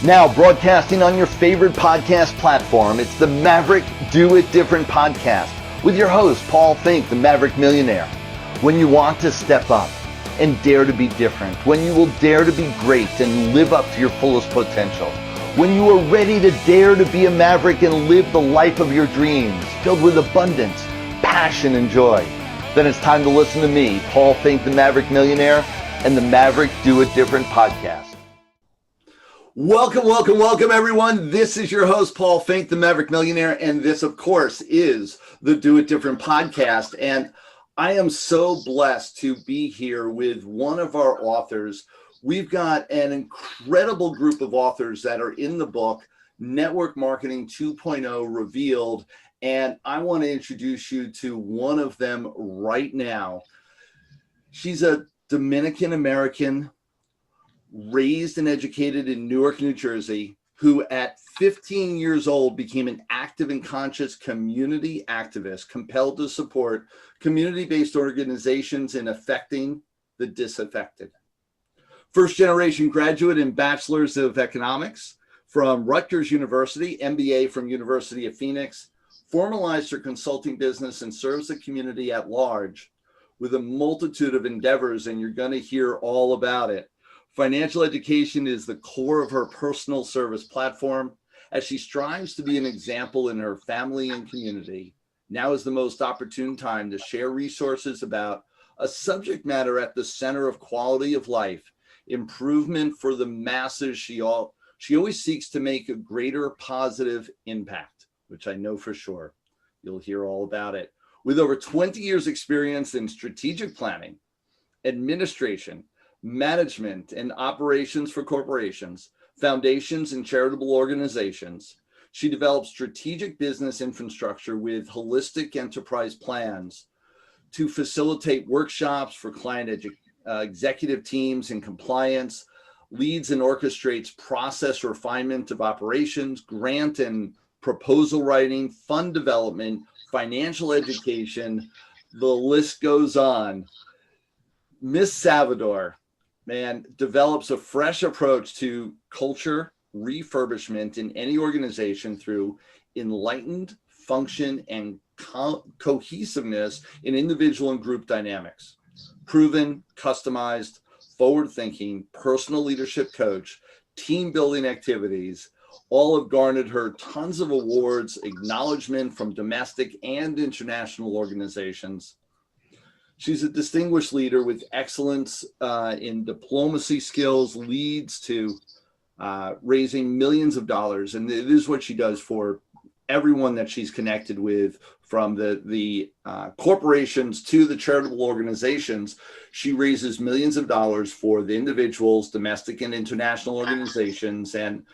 Now broadcasting on your favorite podcast platform, it's the Maverick Do It Different podcast with your host, Paul Finck, the Maverick Millionaire. When you want to step up and dare to be different, when you will dare to be great and live up to your fullest potential, when you are ready to dare to be a maverick and live the life of your dreams, filled with abundance, passion, and joy, then it's time to listen to me, Paul Finck, the Maverick Millionaire, and the Maverick Do It Different podcast. Welcome, everyone. This is your host, Paul Finck, the Maverick Millionaire, and this, of course, is the Do It Different podcast. And I am so blessed to be here with one of our authors. We've got an incredible group of authors that are in the book, Network Marketing 2.0 Revealed, and I want to introduce you to one of them right now. She's a Dominican-American, raised and educated in Newark, New Jersey, who at 15 years old became an active and conscious community activist, compelled to support community-based organizations in affecting the disaffected. First-generation graduate in Bachelor's of Economics from Rutgers University, MBA from University of Phoenix, formalized her consulting business and serves the community at large with a multitude of endeavors, and you're going to hear all about it. Financial education is the core of her personal service platform as she strives to be an example in her family and community. Now is the most opportune time to share resources about a subject matter at the center of quality of life, improvement for the masses. She always seeks to make a greater positive impact, which I know for sure. You'll hear all about it. With over 20 years experience in strategic planning, administration, management and operations for corporations, foundations and charitable organizations, she develops strategic business infrastructure with holistic enterprise plans to facilitate workshops for client executive teams and compliance, leads and orchestrates process refinement of operations, grant and proposal writing, fund development, financial education. The list goes on. Miss Salvador, man, develops a fresh approach to culture refurbishment in any organization through enlightened function and cohesiveness in individual and group dynamics. Proven, customized, forward-thinking, personal leadership coach, team building activities, all have garnered her tons of awards, acknowledgement from domestic and international organizations. She's a distinguished leader with excellence in diplomacy skills, leads to raising millions of dollars. And it is what she does for everyone that she's connected with, from the corporations to the charitable organizations. She raises millions of dollars for the individuals, domestic and international organizations, and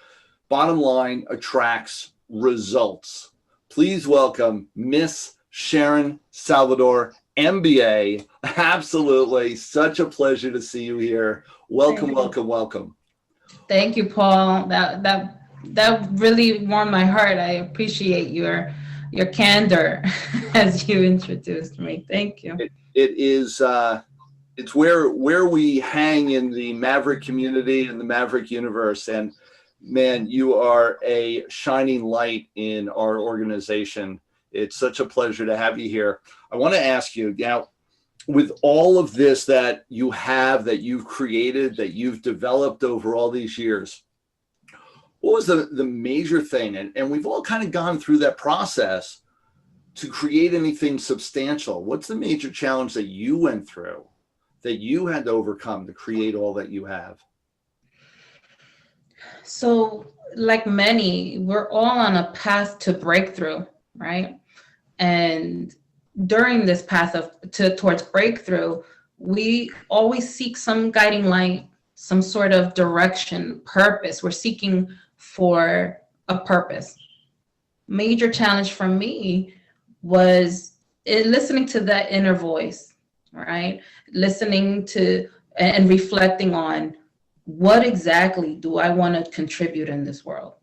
bottom line, attracts results. Please welcome Miss Sharon Salvador, MBA. Absolutely. Such a pleasure to see you here. Welcome. Thank you, Paul. That really warmed my heart. I appreciate your candor as you introduced me. Thank you. It is it's where we hang in the Maverick community and the Maverick universe. And man, you are a shining light in our organization. It's such a pleasure to have you here. I want to ask you now, with all of this that you have, that you've created, that you've developed over all these years, what was the major thing? And we've all kind of gone through that process to create anything substantial. What's the major challenge that you went through, that you had to overcome to create all that you have? So, like many, we're all on a path to breakthrough, right? And during this path towards breakthrough, we always seek some guiding light, some sort of direction, purpose. We're seeking for a purpose. Major challenge for me was listening to that inner voice, right? Listening to and reflecting on, what exactly do I want to contribute in this world?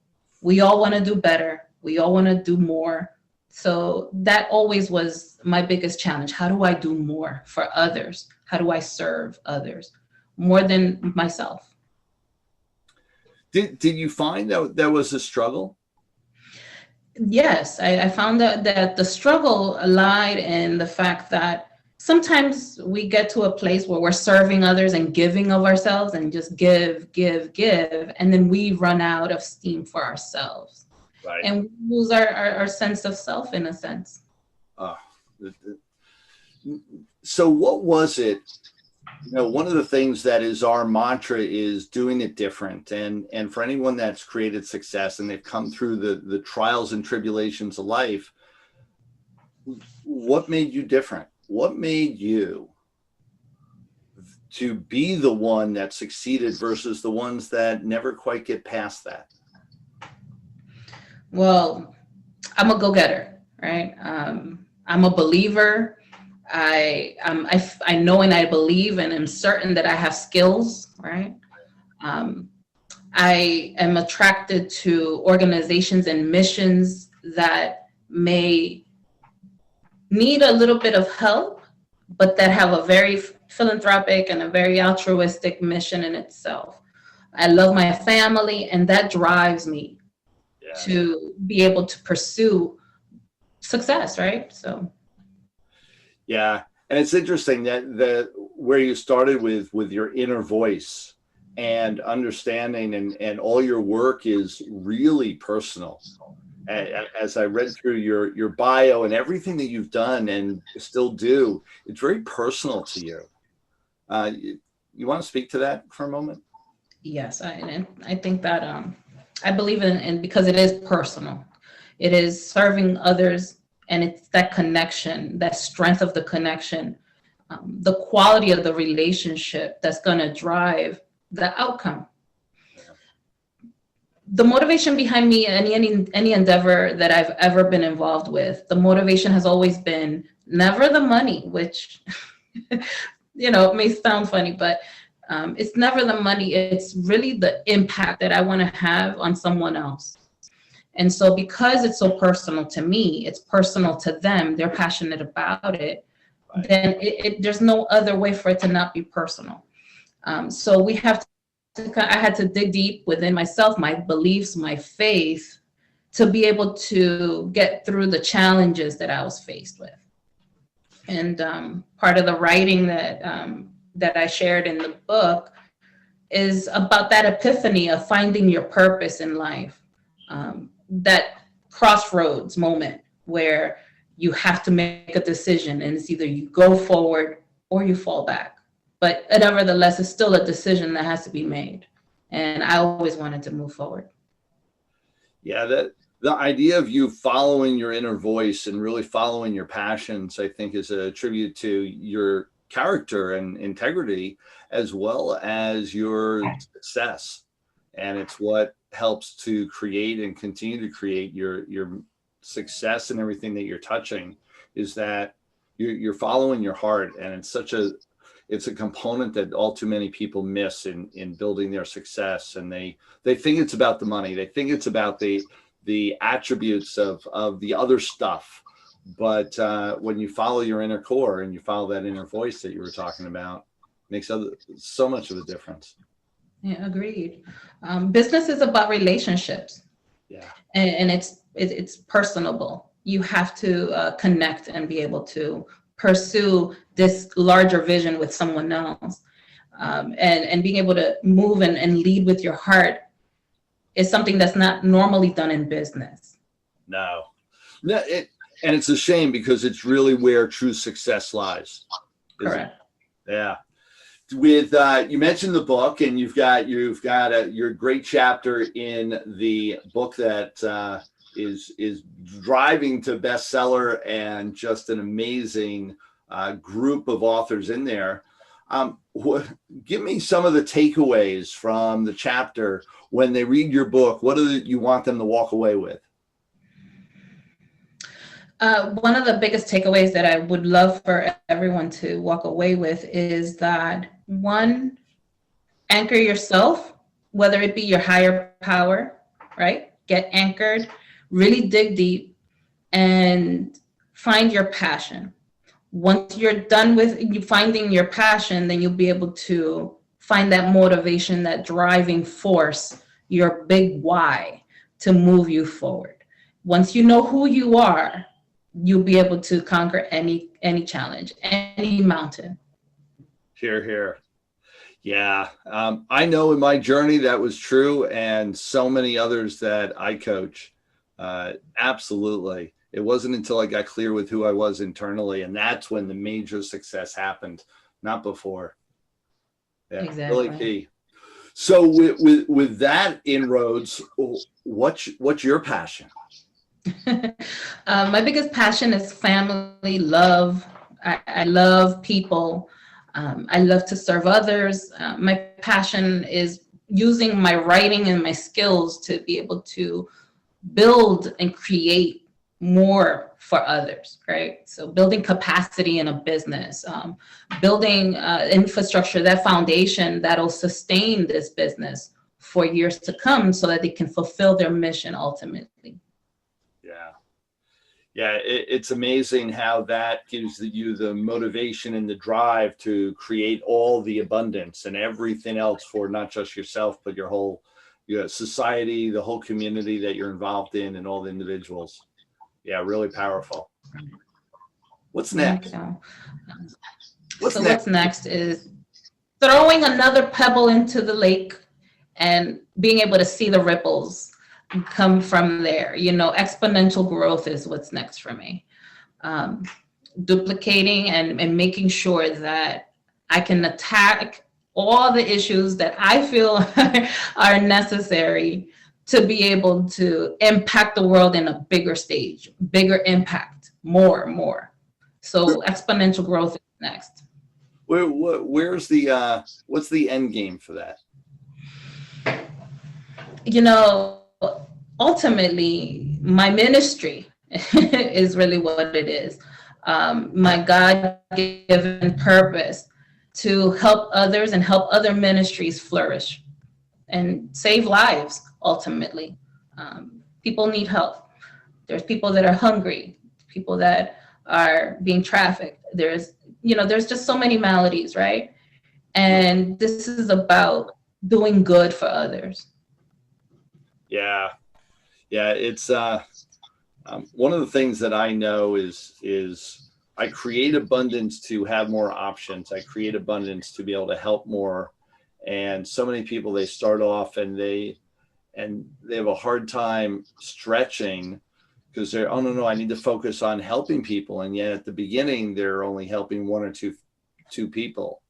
We all want to do better. We all want to do more. So that always was my biggest challenge. How do I do more for others? How do I serve others more than myself? Did you find that there was a struggle? Yes, I found that the struggle lied in the fact that sometimes we get to a place where we're serving others and giving of ourselves and just give, and then we run out of steam for ourselves. Right. And we lose our sense of self in a sense. So what was it? One of the things that is our mantra is doing it different. And for anyone that's created success and they've come through the trials and tribulations of life, what made you different? What made you to be the one that succeeded versus the ones that never quite get past that? Well, I'm a go-getter, right? I'm a believer. I know and I believe and am certain that I have skills, right? I am attracted to organizations and missions that may need a little bit of help, but that have a very philanthropic and a very altruistic mission in itself. I love my family, and that drives me to be able to pursue success, right? So. Yeah, and it's interesting that where you started with your inner voice and understanding, and all your work is really personal. As I read through your bio and everything that you've done and still do, it's very personal to you. You want to speak to that for a moment? Yes, I think that I believe in because it is personal. It is serving others, and it's that connection, that strength of the connection, the quality of the relationship that's going to drive the outcome. The motivation behind me, any endeavor that I've ever been involved with, the motivation has always been never the money, which, it may sound funny, but it's never the money. It's really the impact that I want to have on someone else. And so because it's so personal to me, it's personal to them, they're passionate about it, right, then there's no other way for it to not be personal. So we have to, I had to dig deep within myself, my beliefs, my faith, to be able to get through the challenges that I was faced with. And part of the writing that I shared in the book is about that epiphany of finding your purpose in life. That crossroads moment where you have to make a decision, and it's either you go forward or you fall back. But nevertheless, it's still a decision that has to be made. And I always wanted to move forward. Yeah, the idea of you following your inner voice and really following your passions, I think, is a tribute to your character and integrity, as well as your success. And it's what helps to create and continue to create your success and everything that you're touching, is that you're following your heart. And it's a component that all too many people miss in building their success. And they think it's about the money. They think it's about the attributes of the other stuff. But when you follow your inner core and you follow that inner voice that you were talking about, it makes so much of a difference. Yeah, agreed. Business is about relationships. Yeah. And it's personable. You have to connect and be able to pursue this larger vision with someone else. And being able to move and lead with your heart is something that's not normally done in business. No, and it's a shame, because it's really where true success lies. Correct. Yeah. With you mentioned the book, and you've got your great chapter in the book that is driving to bestseller, and just an amazing group of authors in there. Give me some of the takeaways from the chapter when they read your book. What do you want them to walk away with? One of the biggest takeaways that I would love for everyone to walk away with is that, one, anchor yourself, whether it be your higher power, right? Get anchored, really dig deep, and find your passion. Once you're done with you finding your passion, then you'll be able to find that motivation, that driving force your big why to move you forward. Once you know who you are, you'll be able to conquer any challenge, any mountain. Hear, hear. Yeah, I know in my journey that was true, and so many others that I coach. Absolutely. It wasn't until I got clear with who I was internally, and that's when the major success happened, not before. Yeah, Exactly. really key. So with that inroads, what's your passion? My biggest passion is family, love. I love people. I love to serve others. My passion is using my writing and my skills to be able to build and create more for others, right? So building capacity in a business, building infrastructure, that foundation that'll sustain this business for years to come so that they can fulfill their mission ultimately. Yeah. Yeah, it's amazing how that gives you the motivation and the drive to create all the abundance and everything else for not just yourself, but your whole society, the whole community that you're involved in, and all the individuals. Yeah, really powerful. What's next? What's next is throwing another pebble into the lake and being able to see the ripples come from there. Exponential growth is what's next for me. Duplicating and making sure that I can attack all the issues that I feel are necessary to be able to impact the world in a bigger stage, bigger impact, more. So exponential growth is next. Where's the what's the end game for that? Ultimately, my ministry is really what it is. My God-given purpose to help others and help other ministries flourish and save lives, ultimately. People need help. There's people that are hungry, people that are being trafficked. There's just so many maladies, right? And this is about doing good for others. Yeah. It's one of the things that I know is I create abundance to have more options. I create abundance to be able to help more. And so many people, they start off and they have a hard time stretching because they're, oh no, I need to focus on helping people. And yet at the beginning, they're only helping one or two people.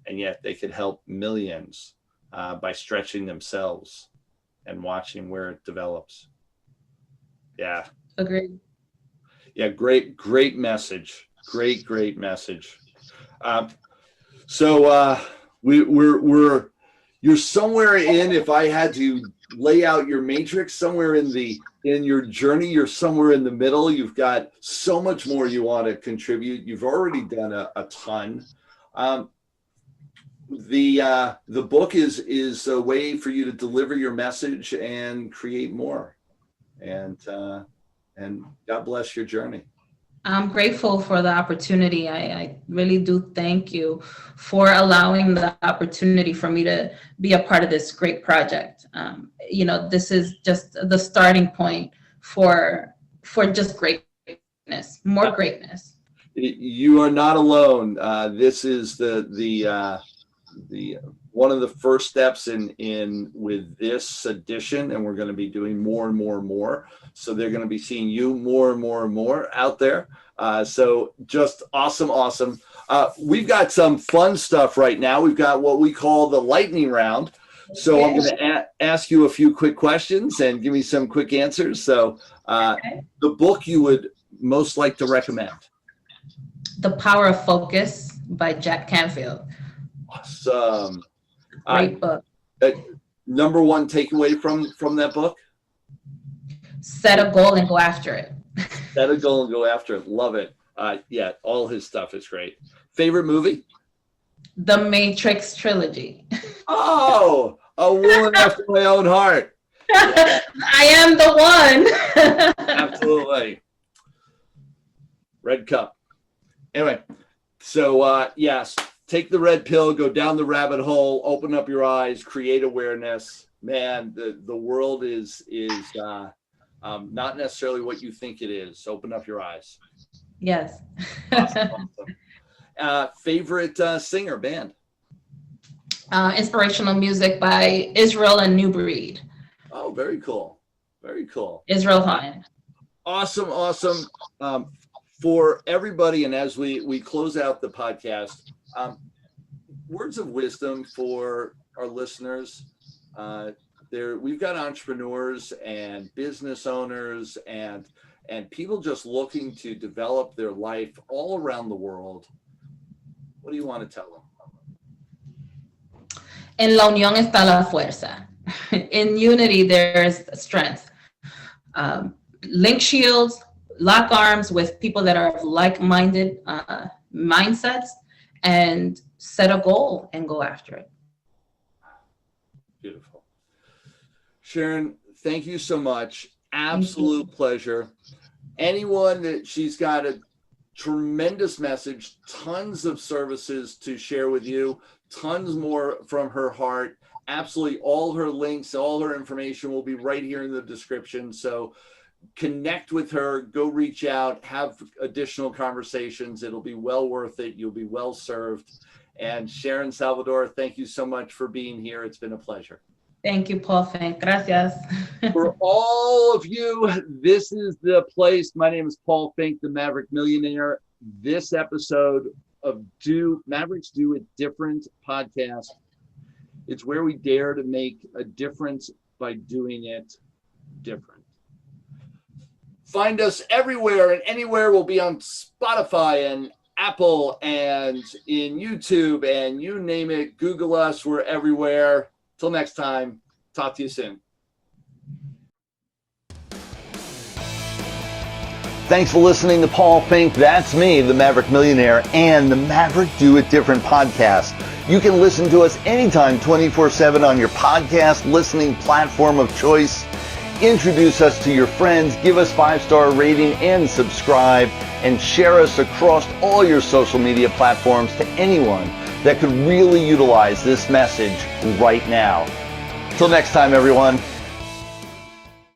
And yet they could help millions by stretching themselves and watching where it develops. Yeah. Agreed. Yeah. Great message. Great message. So you're somewhere in, if I had to lay out your matrix, somewhere in your journey, you're somewhere in the middle. You've got so much more you want to contribute. You've already done a ton. The book is a way for you to deliver your message and create more. And God bless your journey. I'm grateful for the opportunity. I really do thank you for allowing the opportunity for me to be a part of this great project. This is just the starting point for just greatness, more greatness. You are not alone. This is the one of the first steps in with this edition, and we're going to be doing more and more. So they're going to be seeing you more and more out there. So just awesome. We've got some fun stuff right now. We've got what we call the lightning round. So I'm going to ask you a few quick questions and give me some quick answers. So the book you would most like to recommend? The Power of Focus by Jack Canfield. Awesome. Great book. Number one takeaway from that book? Set a goal and go after it. Set a goal and go after it. Love it. Yeah, all his stuff is great. Favorite movie? The Matrix trilogy. Oh, a woman after my own heart. Yeah. I am the one. Absolutely. Red cup. Anyway, so yes, take the red pill, go down the rabbit hole, open up your eyes, create awareness, man, the world is not necessarily what you think it is. Open up your eyes. Yes. Awesome. Favorite singer, band? Inspirational music by Israel and New Breed. Oh, very cool. Very cool. Israel Hine. Awesome. For everybody, and as we close out the podcast, words of wisdom for our listeners. We've got entrepreneurs and business owners and people just looking to develop their life all around the world. What do you want to tell them? En la unión está la fuerza. In unity, there's strength. Link shields, lock arms with people that are of like-minded mindsets, and set a goal and go after it. Beautiful. Sharon, thank you so much. Absolute pleasure. Anyone that she's got a tremendous message, tons of services to share with you, tons more from her heart. Absolutely all her links, all her information will be right here in the description. So connect with her, go reach out, have additional conversations. It'll be well worth it. You'll be well served. And Sharon Salvador, thank you so much for being here. It's been a pleasure. Thank you, Paul Finck. Gracias. For all of you, this is the place. My name is Paul Finck, the Maverick Millionaire. This episode of Mavericks Do It Different podcast. It's where we dare to make a difference by doing it different. Find us everywhere and anywhere. We'll be on Spotify and Apple and in YouTube and you name it. Google us. We're everywhere. Till next time, talk to you soon. Thanks for listening to Paul Finck. That's me, the Maverick Millionaire, and the Maverick Do It Different podcast. You can listen to us anytime, 24/7 on your podcast listening platform of choice. Introduce us to your friends, give us 5-star rating and subscribe, and share us across all your social media platforms to anyone that could really utilize this message right now. Till next time, everyone.